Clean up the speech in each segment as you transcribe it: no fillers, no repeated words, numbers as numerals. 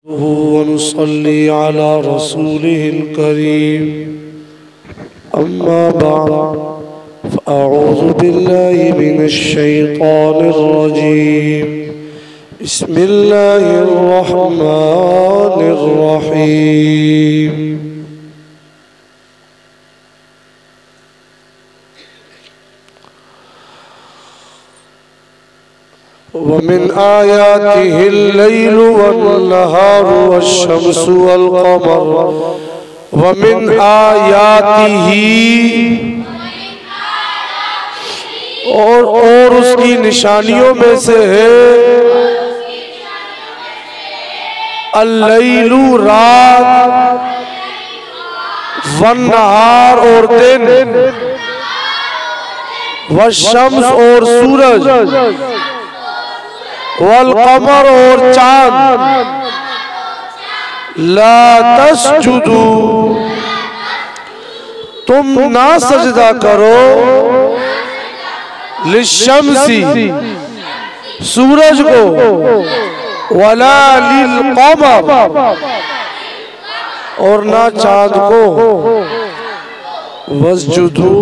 वनुसल्ली अला रसूलिहिल करीम अम्मा बाद फ़अऊज़ु बिल्लाहि मिनश शैतानिर रजीम बिस्मिल्लाहिर रहमानिर रहीम। वमिन आयातिहिल लैलु वन्नहारु वश्शम्सु वल्क़मर वमिन आयातिही और उसकी निशानियों में से है अल-लैलु रात वन्नहार और दिन वश्शम्स और सूरज वल कमर और चांद ला तस्जुदू तुम ना सजदा करो लिशम्सी सूरज को वला लिल कमर और ना चांद को वस्जुदू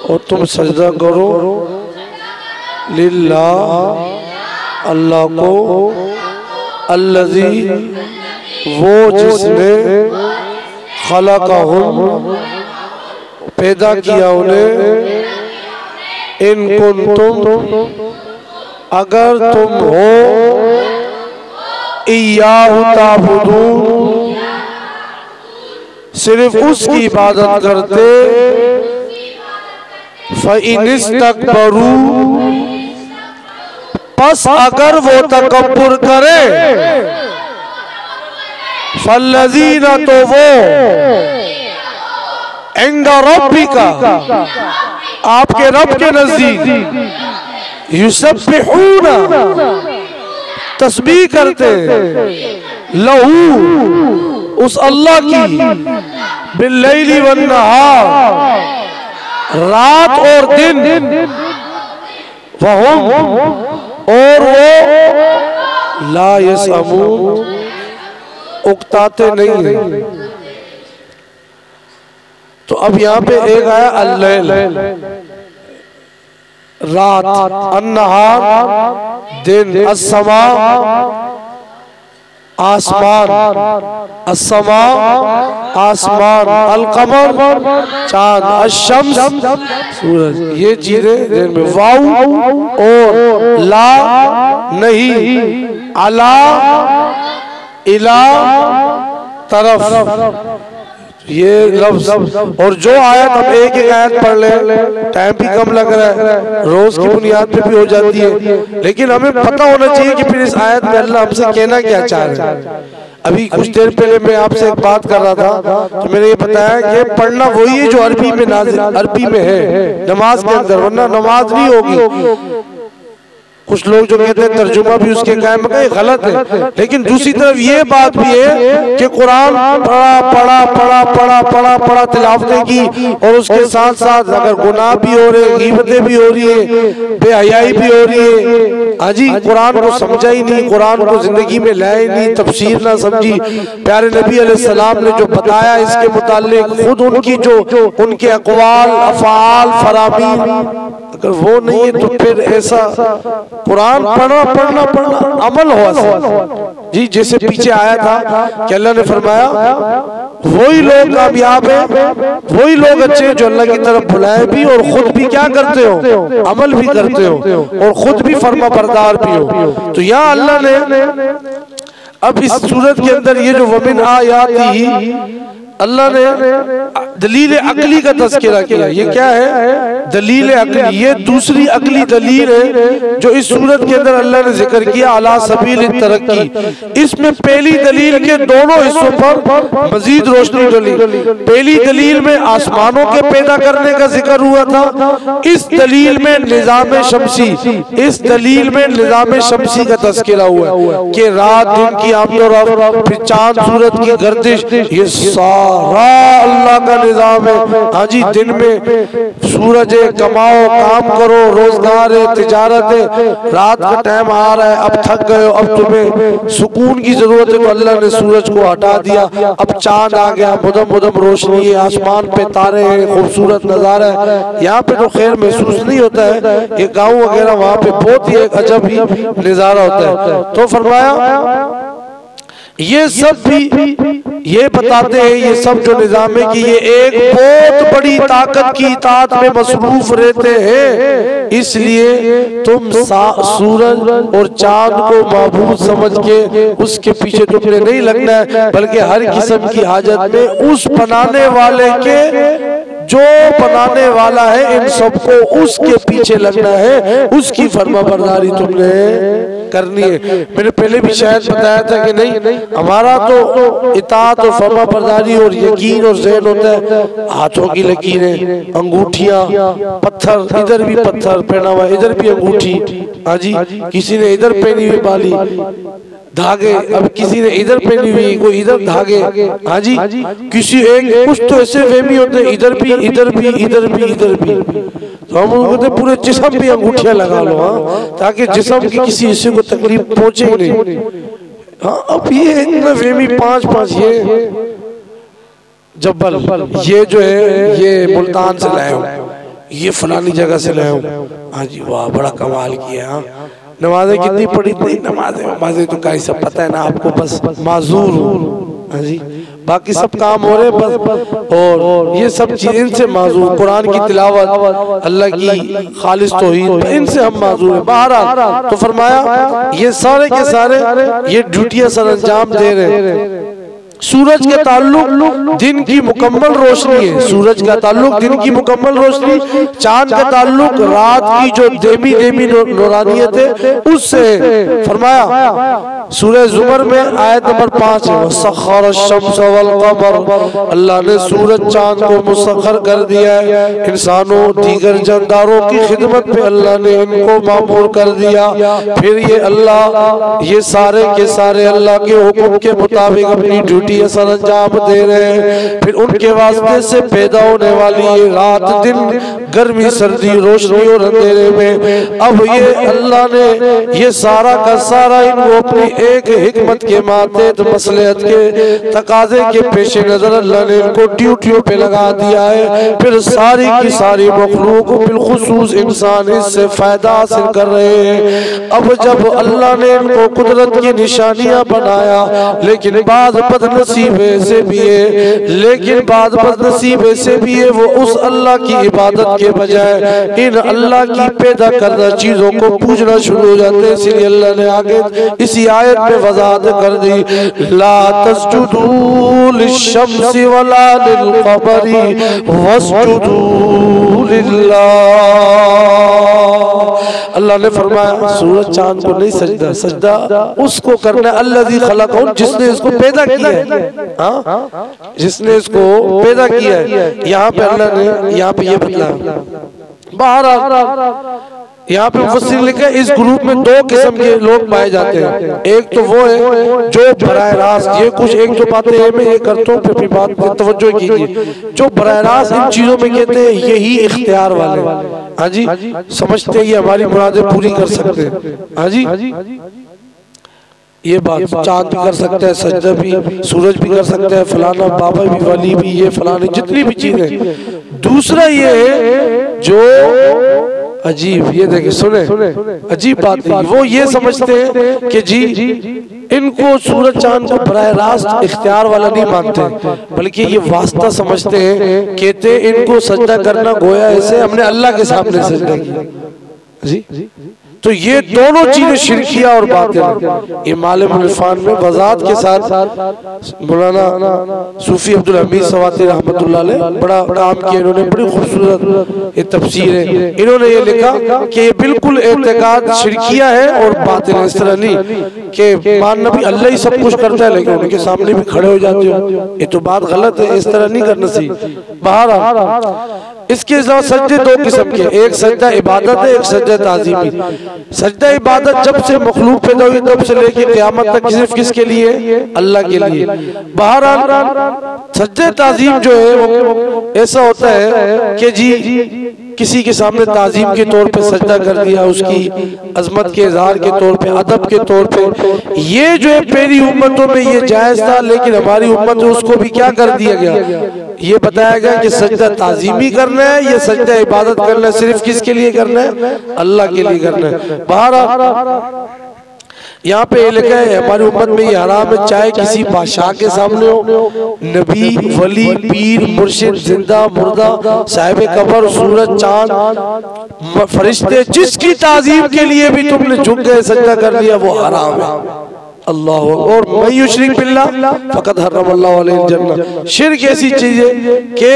और तुम सजदा करो लिल्लाह अल्लाह को अल्लज़ी वो जिसने खलक़हुम पैदा किया उन्हें इन कुंतुम अगर तुम हो इय्याहु ताबुदून सिर्फ उसकी इबादत करते फ़इनिस्तकबरू बस अगर वो तकब्बुर करे फल्लज़ीना तो वो इंदा रब्बिका आपके रब के नजदीक युसब्बिहूना तस्बीह करते लहू उस अल्लाह की बिल्लैली वन्नहार रात और दिन वहुम और वो ला यसअमून उकताते नहीं है। तो अब यहाँ पे एक आया अल-लैल रात अन्नहार दिन अस्समा आसमान अस्समा आसमान अल-कमर चांद अश-शम्स सूरज ये चीजें दिन में वाऊ और ला नहीं अला इला तरफ ये लफ्ज और जो आयत हम एक एक आयत पढ़ ले टाइम भी कम लग रहा है रोज की बुनियाद पे भी हो जाती है लेकिन हमें पता होना चाहिए कि फिर इस आयत में अल्लाह हमसे कहना क्या चाह रहा है। अभी कुछ देर पहले मैं आपसे एक बात कर रहा था तो मैंने ये बताया कि पढ़ना वही है जो अरबी में नाज़िल अरबी में है नमाज के अंदर वरना नमाज नहीं होगी। कुछ लोग जो कहते हैं तर्जुमा भी उसके कायम का गलत है लेकिन दूसरी तरफ ये बात भी है कि कुरान पढ़ा तिलावतें की और उसके साथ साथ अगर गुनाह भी हो रहे गीबतें भी हो रही है बेहयाई भी हो रही है हाजी कुरान को समझा ही नहीं कुरान को जिंदगी में लाया ही नहीं तफसीर ना समझी प्यारे नबी अलैहिस्सलाम ने जो बताया इसके मुताल्लिक खुद उनकी जो उनके अक़वाल अफ़आल फरामीन अगर वो नहीं है तो फिर ऐसा कुरान पढ़ना अमल हो जी जैसे पीछे आया था कि अल्लाह ने फरमाया वही लोग कामयाब हैं वही लोग अच्छे जो अल्लाह की तरफ बुलाए भी और खुद भी क्या करते हो अमल भी करते हो और खुद भी फर्मा बरदार भी हो। तो यहाँ अल्लाह ने अब इस सूरत के अंदर ये जो वमिन आयातिही अल्लाह ने दलील अकली का तज़किरा किया। ये क्या है दलील अकली ये दूसरी अकली दलील है जो इस सूरत के अंदर अल्लाह ने जिक्र किया अला सबील तरक्की। इसमें पहली दलील के दोनों हिस्सों पर मजीद रोशनी डली। पहली दलील में आसमानों के पैदा करने का जिक्र हुआ था इस दलील में निज़ाम शमसी इस दलील में निज़ाम शमसी का तज़किरा हुआ कि रात दिन की आमद और फिर चांद सूरज की गर्दिश ये सारा अल्लाह का निजाम है। हाँ जी, दिन में सूरज है, कमाओ, काम करो, रोजगार है, तिजारत है। रात का टाइम आ रहा है, अब थक गए हो, अब तुम्हें सुकून की जरूरत है, तो अल्लाह ने सूरज को हटा दिया। अब चांद आ गया, मुदम मुदम रोशनी है, आसमान पे तारे हैं, खूबसूरत नजारा है। यहाँ पे तो खैर महसूस नहीं होता है, ये गाँव वगैरह वहाँ पे बहुत ही एक अजब ही नजारा होता है। तो फरमाया ये सब भी ये बताते हैं, ये सब जो निजाम है कि ये एक बहुत बड़ी ताकत की इताअत में मसरूफ रहते हैं। इसलिए तुम सूरज और चांद को माबूद समझ के उसके पीछे तुमने नहीं लगना है, बल्कि हर किस्म की हाजत में उस बनाने वाले के, जो बनाने वाला है, इन सबको उसके पीछे लगना है, उसकी फरमाबरदारी तुमने करनी है। मैंने पहले भी शायद बताया था कि नहीं, हमारा तो इताअत और फरमाबरदारी और यकीन और ज़हन होता है, हाथों की लकीरें, अंगूठियां, पत्थर, इधर भी पत्थर पहना हुआ, इधर भी अंगूठी, हाँ जी, किसी ने इधर पहनी हुई बाली, धागे, अब किसी ने इधर पहनी हुई, कोई इधर धागे, हाँ जी, किसी एक कुछ तो ऐसे वहमी होते हैं, इधर भी इधर भी इधर भी इधर भी, तो हम उनको पूरे जिस्म पे अंगूठियां लगा लो, हाँ, ताकि जिस्म की किसी हिस्से को तकलीफ पहुंचे ही नहीं। हाँ, अब ये इतना वहमी 5-5 ये जब्बल, ये जो है ये मुल्तान से लाया हूँ, ये फलानी जगह से लाया हूँ, हाँ जी, वाह बड़ा कमाल किया। हाँ, नमाजें कितनी पढ़ी? नहीं, नमाजें तो कहीं सब पता है ना आपको, बस माजूर हूँ, हाँ जी, बाकी सब काम हो रहे बस, और ये सब चीज़ इनसे माजूर, कुरान की तिलावत, अल्लाह की खालिस तौहीद, इनसे हम माजूर हैं। बहरहाल तो फरमाया ये सारे के सारे ये ड्यूटियां सर अंजाम दे रहे हैं। सूरज का ताल्लुक दिन की मुकम्मल रोशनी है, सूरज का ताल्लुक दिन की मुकम्मल रोशनी, चांद का ताल्लुक रात की जो देमी देमी नूरानियत है उससे। फरमाया सूरह जुमर में आयत नंबर 5 है, वसख्खर अश-शम्स वल क़मर, अल्लाह ने सूरज चांद को मुसख्खर कर दिया है, इंसानों दीगर जानदारों की खिदमत पे अल्लाह ने इनको मामूर कर दिया। फिर ये अल्लाह ये सारे के सारे अल्लाह के हुक्म के मुताबिक अपनी ड्यूटी असर अंजाम दे रहे हैं। फिर उनके वास्ते से पैदा होने वाली ये रात दिन, गर्मी सर्दी, रोशनी और अंधेरे में, अब ये अल्लाह ने ये सारा का सारा इनको अपनी एक हिकमत के मातेहत मसलहत के तकाजे के पेश नजर अल्लाह ने इनको ड्यूटियों पे लगा दिया है। फिर सारी की सारी मखलूक बिलखुसूस इंसान इससे फायदा हासिल कर रहे हैं। अब जब अल्लाह ने इनको कुदरत की निशानियां बनाया, लेकिन बाद बदनसीब ऐसे भी है, लेकिन बाद बदनसीब ऐसे भी है वो उस अल्लाह की इबादत के बजाय इन अल्लाह की पैदा करदा चीजों को पूजना शुरू हो जाते हैं। इसलिए अल्लाह ने आगे इसी आयत में वजाहत कर दी, ला तस्जुदू लिश-शम्सी वला लिल-क़मरी वस्जुदू लिल्लाह। अल्लाह ने फरमाया सूरज चांद को नहीं सजदा, सजदा उसको करना अल्लज़ी खलक़हु, जिसने इसको पैदा किया है, हाँ, जिसने इसको पैदा किया है। यहाँ पे अल्लाह ने यहाँ पे ये बताया, बाहर यहाँ पे मुफस्सिर लिखा है इस ग्रुप में 2 किस्म के लोग पाए जाते हैं। एक तो वो है जो बराह रास्त, ये कुछ एक जो बातें हैं मैं ये करता हूँ, फिर अपनी बात पे तवज्जो कीजिए, जो बराह रास्त इन चीजों में कहते हैं यही इख्तियार वाले, हाँ जी, समझते हैं ये हमारी मुरादें पूरी कर सकते हैं, हाँ जी, ये बात चांद भी कर सकता है, सजदा भी, सूरज भी कर सकता है, फलाना बाबा भी, वली भी, ये फलाने जितनी भी चीजें। दूसरा ये है जो अजीब, ये देखिए सुने अजीब बात है, वो ये समझते हैं कि जी इनको सूरज चांद को बराह रास्त इख्तियार वाला नहीं मानते, बल्कि ये वास्ता समझते हैं। कहते इनको सजदा करना गोया ऐसे हमने अल्लाह के सामने सजदा किया जी। तो ये दोनों चीजें शिरकिया और बातिल। ये मालिमुल इरफान में वजाहत के साथ मौलाना सूफी अब्दुल हमीद सवाती रहमतुल्लाह अलैह बड़ा काम किया इन्होंने, बड़ी खूबसूरत ये तफसीर है। इन्होंने ये लिखा कि ये बिल्कुल एतकाद शिरकिया है और बातिल है। इस तरह नहीं कि मानना भी अल्लाह ही सब कुछ करता है लेकिन उनके सामने भी खड़े हो जाते हो, ये तो बात गलत है, इस तरह नहीं करना चाहिए। बहरहाल इसके अलावा सजदे दो किस्म के, एक सजदा इबादत है, एक सजदा ताज़ीमी। सजदा इबादत जब से मखलूक पैदा हुई तब से लेके क़यामत तक सिर्फ किसके लिए? अल्लाह के लिए। बहरहाल सजदे ताज़ीम जो है वो ऐसा होता है कि जी किसी के सामने ताज़ीम के तौर पे सजदा कर दिया, उसकी अजमत के इज़हार के तौर पे, अदब के तौर पे। ये जो है पहली उम्मतों में ये जायज़ था, लेकिन हमारी उम्मत में उसको भी क्या कर दिया गया? ये बताया गया कि सजदा ताज़ीमी करना है, ये सजदा इबादत करना है, सिर्फ किसके लिए करना है? अल्लाह के लिए करना है। बहरहाल यहाँ पे लिखा है हमारी उम्मत में ये हराम है, चाहे किसी बादशाह के सामने हो, नबी, वली, पीर, मुर्शिद, जिंदा, मुर्दा, साहिब कबर, सूरज, चांद, फरिश्ते, जिसकी ताज़ीम के लिए भी तुमने झुक गए सजदा कर लिया, वो हराम है। अल्लाह। और मैं युशरिक बिल्लाह फक़द हर्रमल्लाहु अलैहिल जन्नह। शिर्क ऐसी चीज है कि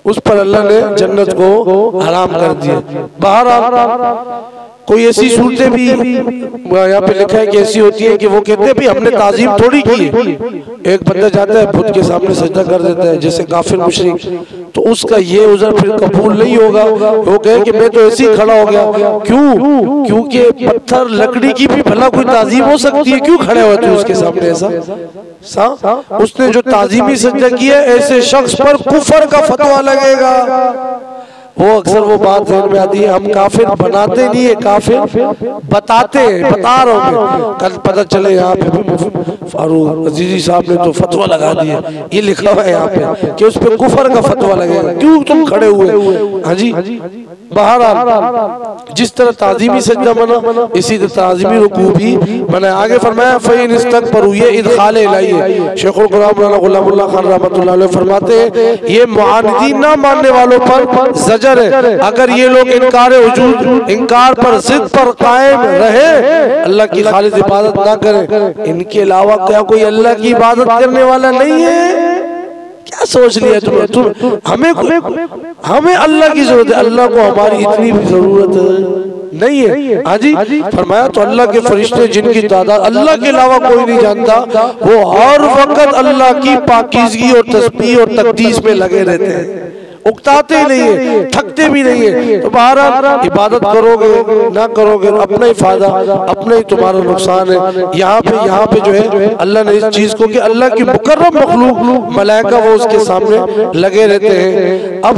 उस पर अल्लाह ने जन्नत को हराम कर दिया। बहरहाल कोई ऐसी सूरतें भी यहाँ पे लिखा है कि ऐसी होती है कि वो कहते हैं भाई हमने ताज़ीम थोड़ी की है। एक बंदा जाता है बुत के सामने सजदा कर देता है, जैसे काफिर मुशरिक, तो उसका ये उज़र फिर कबूल नहीं होगा। वो कहे कि मैं तो ऐसे ही खड़ा हो गया। क्यों? क्योंकि पत्थर लकड़ी की भी भला कोई ताज़ीम हो सकती है, क्यों खड़े होते उसके सामने? ऐसा उसने जो ताज़ीमी सजदा किया, ऐसे शख्स पर कुफर का फतवा लगेगा। वो अक्सर वो बात ज़हन में आती है, हम काफिर बनाते नहीं है, काफिर बताते हैं। बता रहा हूँ, कल पता चले यहाँ पे फारूक अजीजी साहब ने तो फतवा लगा दिया, ये लिखा हुआ है यहाँ पे कि उस पर कुफर का फतवा लगेगा, क्यों तुम खड़े हुए? हाँ जी। बहरहाल जिस तरह ताज़ीमी सजदा मना, इसी तरह ताज़ीमी रुकू भी मना। आगे फरमाया फ़इन इस्तकबरू, ये इदखाल इलाही है। शेखुल कुरान मौलाना गुलामुल्लाह खान रहमतुल्लाह अलैह फरमाते हैं ये मुआनिदीन ना मानने वालों पर जजर है। अगर ये लोग इनकार वजूद, इनकार पर जिद पर कायम रहे, अल्लाह की खालिस इबादत ना करें, इनके अलावा क्या कोई अल्लाह की इबादत करने वाला नहीं है? क्या सोच लिया तुमने? हमें अल्लाह की जरूरत है, अल्लाह को हमारी इतनी भी जरूरत नहीं है। हाँ जी। फरमाया तो अल्लाह के फरिश्ते जिनकी तादाद अल्लाह के अलावा कोई नहीं जानता, वो हर वक्त अल्लाह की पाकीज़गी और तस्बीह और तकदीस में लगे रहते हैं, उकताते ही नहीं है, थकते भी नहीं है। तो बहरहाल इबादत करोगे ना करोगे अपना ही फायदा, अपना ही तुम्हारा नुकसान है। यहाँ पे जो है अल्लाह ने इस चीज को कि अल्लाह की मुकर्रम मखलूक मलाइका वो उसके सामने लगे रहते हैं। अब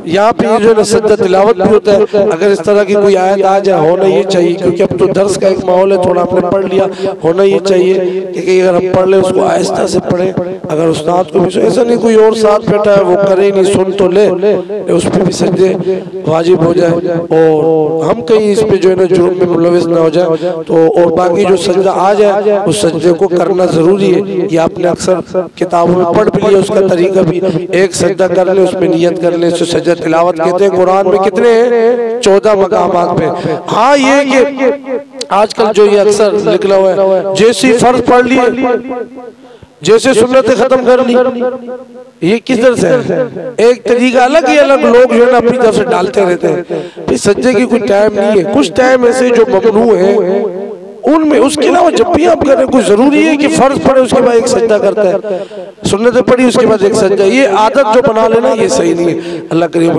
यहाँ पे जो है सजदा तिलावत भी होता है। अगर इस तरह की कोई आयत आ जाए, होना ये चाहिए, क्योंकि अब तो दर्स का एक माहौल है, थोड़ा हमने पढ़ लिया, होना ये चाहिए कि अगर हम पढ़ ले उसको आहिस्ता से पढ़े। अगर उस्ताद को भी ऐसा नहीं कोई और साथ बैठा है वो करे नहीं, सुन तो ले, उस पर भी सजदे वाजिब हो जाए और हम कहीं इस पे जो है ना जुर्म में मुलविस ना हो जाए। तो और बाकी जो सजदा आ जाए उस सजदे को करना जरूरी है। ये आपने अक्सर किताबों में पढ़ भी लिया, उसका तरीका भी। एक सजदा कर ले, उसमें नियत कर ले, सजदा तिलावत कहते हैं। कुरान में कितने हैं? 14 मकामात पे। हाँ ये कि आजकल जो ये अक्सर निकला हुआ है, जैसी फर्ज पढ़ लिए जैसे सुन्नतें खत्म कर ली, ये किस तरह से है? एक तरीका अलग ही अलग लोग जो है ना अपनी तरफ से डालते रहते हैं। सज्जे की कोई टाइम नहीं है, कुछ टाइम ऐसे जो ममनू है उनमें, उसके अलावा जब भी आप करें कोई जरूरी है कि फर्ज पढ़े उसके बाद एक सज्जा करता है, सुन्नतें पढ़ी उसके बाद एक सज्जा, ये आदत जो बना लेना ये सही नहीं है। अल्लाह करीम।